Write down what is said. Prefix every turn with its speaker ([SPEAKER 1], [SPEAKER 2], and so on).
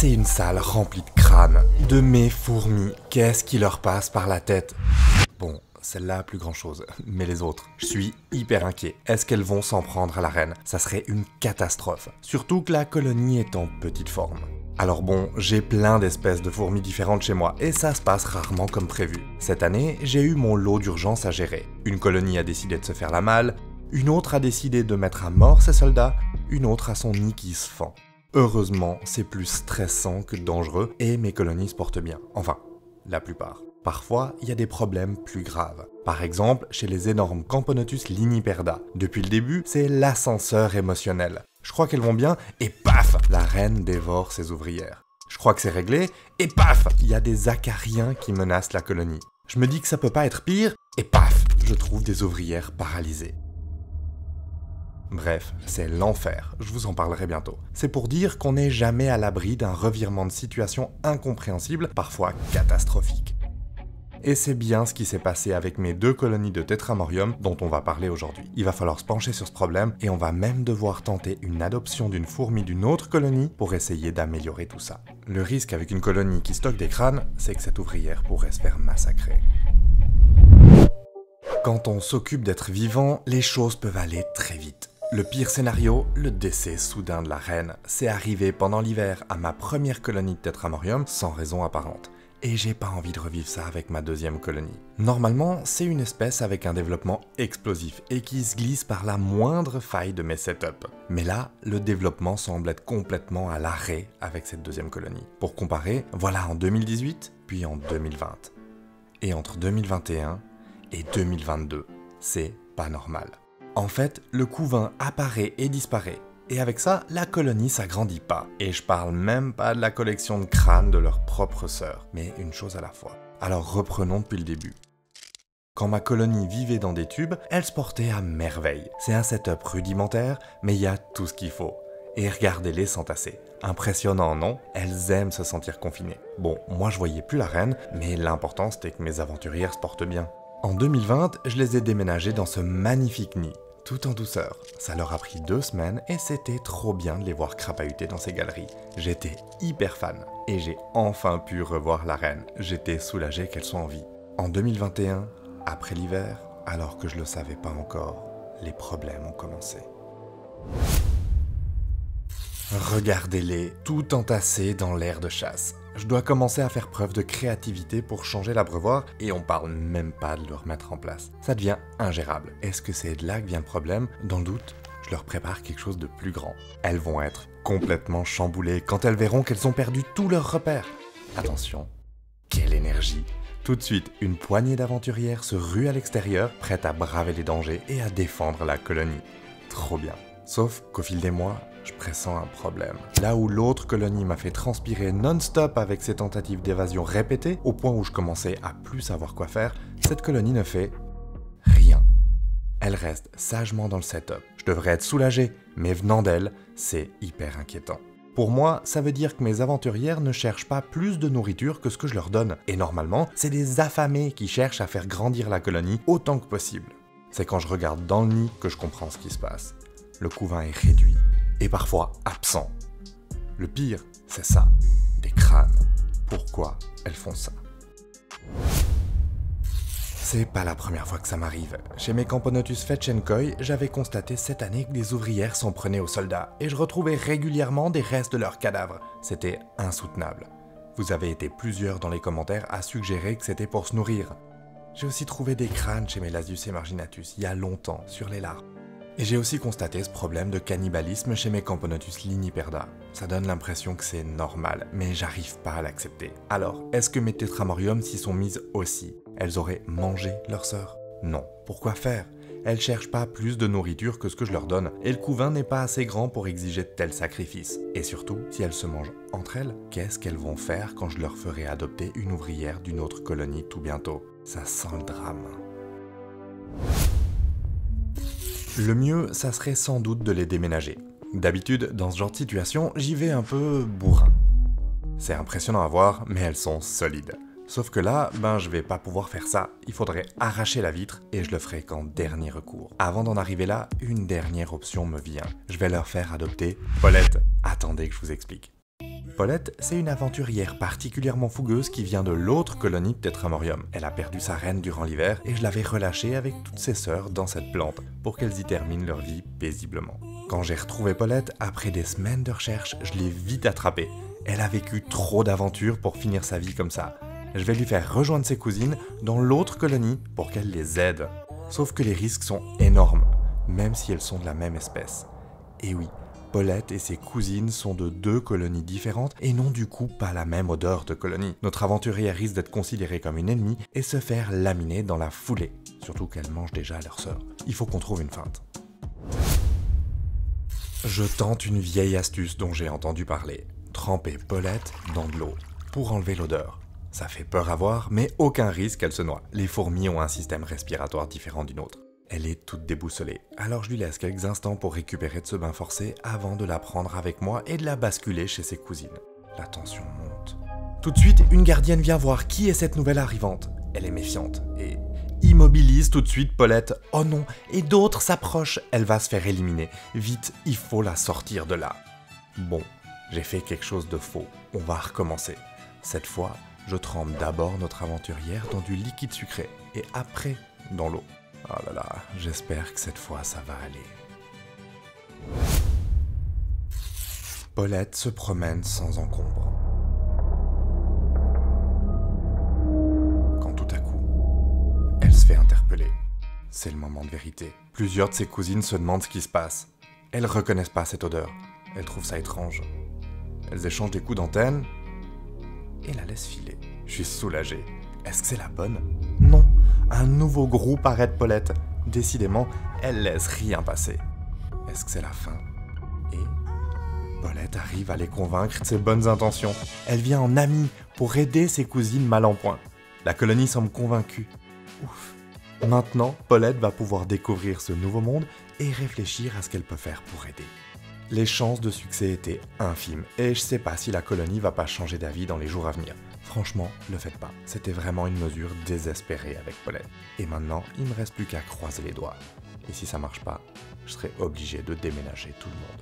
[SPEAKER 1] c'est une salle remplie de crânes, de mes fourmis. Qu'est-ce qui leur passe par la tête? Bon, celle-là, plus grand chose, mais les autres, je suis hyper inquiet. Est-ce qu'elles vont s'en prendre à la reine? Ça serait une catastrophe. Surtout que la colonie est en petite forme. Alors bon, j'ai plein d'espèces de fourmis différentes chez moi, et ça se passe rarement comme prévu. Cette année, j'ai eu mon lot d'urgence à gérer. Une colonie a décidé de se faire la malle, une autre a décidé de mettre à mort ses soldats, une autre a son nid qui se fend. Heureusement, c'est plus stressant que dangereux, et mes colonies se portent bien. Enfin, la plupart. Parfois, il y a des problèmes plus graves. Par exemple, chez les énormes Camponotus liniperda. Depuis le début, c'est l'ascenseur émotionnel. Je crois qu'elles vont bien, et paf, la reine dévore ses ouvrières. Je crois que c'est réglé, et paf, il y a des acariens qui menacent la colonie. Je me dis que ça peut pas être pire, et paf, je trouve des ouvrières paralysées. Bref, c'est l'enfer, je vous en parlerai bientôt. C'est pour dire qu'on n'est jamais à l'abri d'un revirement de situation incompréhensible, parfois catastrophique. Et c'est bien ce qui s'est passé avec mes 2 colonies de Tetramorium dont on va parler aujourd'hui. Il va falloir se pencher sur ce problème et on va même devoir tenter une adoption d'une fourmi d'une autre colonie pour essayer d'améliorer tout ça. Le risque avec une colonie qui stocke des crânes, c'est que cette ouvrière pourrait se faire massacrer. Quand on s'occupe d'être vivant, les choses peuvent aller très vite. Le pire scénario, le décès soudain de la reine, c'est arrivé pendant l'hiver à ma première colonie de Tetramorium sans raison apparente. Et j'ai pas envie de revivre ça avec ma 2e colonie. Normalement, c'est une espèce avec un développement explosif et qui se glisse par la moindre faille de mes setups. Mais là, le développement semble être complètement à l'arrêt avec cette 2e colonie. Pour comparer, voilà en 2018, puis en 2020. Et entre 2021 et 2022, c'est pas normal. En fait, le couvain apparaît et disparaît. Et avec ça, la colonie s'agrandit pas. Et je parle même pas de la collection de crânes de leurs propres sœurs, mais une chose à la fois. Alors reprenons depuis le début. Quand ma colonie vivait dans des tubes, elle se portait à merveille. C'est un setup rudimentaire, mais il y a tout ce qu'il faut. Et regardez-les s'entasser. Impressionnant, non? Elles aiment se sentir confinées. Bon, moi je voyais plus la reine, mais l'important c'était que mes aventurières se portent bien. En 2020, je les ai déménagées dans ce magnifique nid. Tout en douceur. Ça leur a pris 2 semaines et c'était trop bien de les voir crapahuter dans ces galeries. J'étais hyper fan et j'ai enfin pu revoir la reine. J'étais soulagé qu'elle soit en vie. En 2021, après l'hiver, alors que je le savais pas encore, les problèmes ont commencé. Regardez-les, tout entassés dans l'air de chasse. Je dois commencer à faire preuve de créativité pour changer l'abreuvoir et on parle même pas de le remettre en place. Ça devient ingérable. Est-ce que c'est de là que vient le problème? Dans le doute, je leur prépare quelque chose de plus grand. Elles vont être complètement chamboulées quand elles verront qu'elles ont perdu tous leurs repères. Attention, quelle énergie! Tout de suite, une poignée d'aventurières se rue à l'extérieur, prêtes à braver les dangers et à défendre la colonie. Trop bien. Sauf qu'au fil des mois, je pressens un problème. Là où l'autre colonie m'a fait transpirer non-stop avec ses tentatives d'évasion répétées, au point où je commençais à plus savoir quoi faire, cette colonie ne fait rien. Elle reste sagement dans le setup. Je devrais être soulagé, mais venant d'elle, c'est hyper inquiétant. Pour moi, ça veut dire que mes aventurières ne cherchent pas plus de nourriture que ce que je leur donne. Et normalement, c'est des affamés qui cherchent à faire grandir la colonie autant que possible. C'est quand je regarde dans le nid que je comprends ce qui se passe. Le couvain est réduit. Et parfois absent. Le pire, c'est ça, des crânes. Pourquoi elles font ça? C'est pas la première fois que ça m'arrive. Chez mes Camponotus Fetchenkoi, j'avais constaté cette année que des ouvrières s'en prenaient aux soldats, et je retrouvais régulièrement des restes de leurs cadavres. C'était insoutenable. Vous avez été plusieurs dans les commentaires à suggérer que c'était pour se nourrir. J'ai aussi trouvé des crânes chez mes Lasius emarginatus il y a longtemps, sur les larves. Et j'ai aussi constaté ce problème de cannibalisme chez mes Camponotus liniperda. Ça donne l'impression que c'est normal, mais j'arrive pas à l'accepter. Alors, est-ce que mes Tetramorium s'y sont mises aussi? Elles auraient mangé leur sœur? Non. Pourquoi faire? Elles cherchent pas plus de nourriture que ce que je leur donne, et le couvain n'est pas assez grand pour exiger de tels sacrifices. Et surtout, si elles se mangent entre elles, qu'est-ce qu'elles vont faire quand je leur ferai adopter une ouvrière d'une autre colonie tout bientôt? Ça sent le drame. Le mieux, ça serait sans doute de les déménager. D'habitude, dans ce genre de situation, j'y vais un peu bourrin. C'est impressionnant à voir, mais elles sont solides. Sauf que là, je vais pas pouvoir faire ça. Il faudrait arracher la vitre et je le ferai qu'en dernier recours. Avant d'en arriver là, une dernière option me vient. Je vais leur faire adopter Paulette. Attendez que je vous explique. Paulette, c'est une aventurière particulièrement fougueuse qui vient de l'autre colonie de Tetramorium. Elle a perdu sa reine durant l'hiver et je l'avais relâchée avec toutes ses sœurs dans cette plante pour qu'elles y terminent leur vie paisiblement. Quand j'ai retrouvé Paulette, après des semaines de recherche, je l'ai vite attrapée. Elle a vécu trop d'aventures pour finir sa vie comme ça. Je vais lui faire rejoindre ses cousines dans l'autre colonie pour qu'elle les aide. Sauf que les risques sont énormes, même si elles sont de la même espèce. Et oui, Paulette et ses cousines sont de 2 colonies différentes et n'ont du coup pas la même odeur de colonie. Notre aventurière risque d'être considérée comme une ennemie et se faire laminer dans la foulée. Surtout qu'elle mange déjà leur sœur. Il faut qu'on trouve une feinte. Je tente une vieille astuce dont j'ai entendu parler. Tremper Paulette dans de l'eau pour enlever l'odeur. Ça fait peur à voir, mais aucun risque qu'elle se noie. Les fourmis ont un système respiratoire différent d'une autre. Elle est toute déboussolée, alors je lui laisse quelques instants pour récupérer de ce bain forcé avant de la prendre avec moi et de la basculer chez ses cousines. La tension monte. Tout de suite, une gardienne vient voir qui est cette nouvelle arrivante. Elle est méfiante et immobilise tout de suite Paulette. Oh non, et d'autres s'approchent, elle va se faire éliminer. Vite, il faut la sortir de là. Bon, j'ai fait quelque chose de faux, on va recommencer. Cette fois, je trempe d'abord notre aventurière dans du liquide sucré et après dans l'eau. Oh là là, j'espère que cette fois ça va aller. Paulette se promène sans encombre. Quand tout à coup, elle se fait interpeller. C'est le moment de vérité. Plusieurs de ses cousines se demandent ce qui se passe. Elles reconnaissent pas cette odeur. Elles trouvent ça étrange. Elles échangent des coups d'antenne et la laissent filer. Je suis soulagé. Est-ce que c'est la bonne? Non. Un nouveau groupe arrête Paulette. Décidément, elle laisse rien passer. Est-ce que c'est la fin? Et Paulette arrive à les convaincre de ses bonnes intentions. Elle vient en amie pour aider ses cousines mal en point. La colonie semble convaincue. Ouf. Maintenant, Paulette va pouvoir découvrir ce nouveau monde et réfléchir à ce qu'elle peut faire pour aider. Les chances de succès étaient infimes et je sais pas si la colonie va pas changer d'avis dans les jours à venir. Franchement, le faites pas. C'était vraiment une mesure désespérée avec Paulette. Et maintenant, il me reste plus qu'à croiser les doigts. Et si ça marche pas, je serai obligé de déménager tout le monde.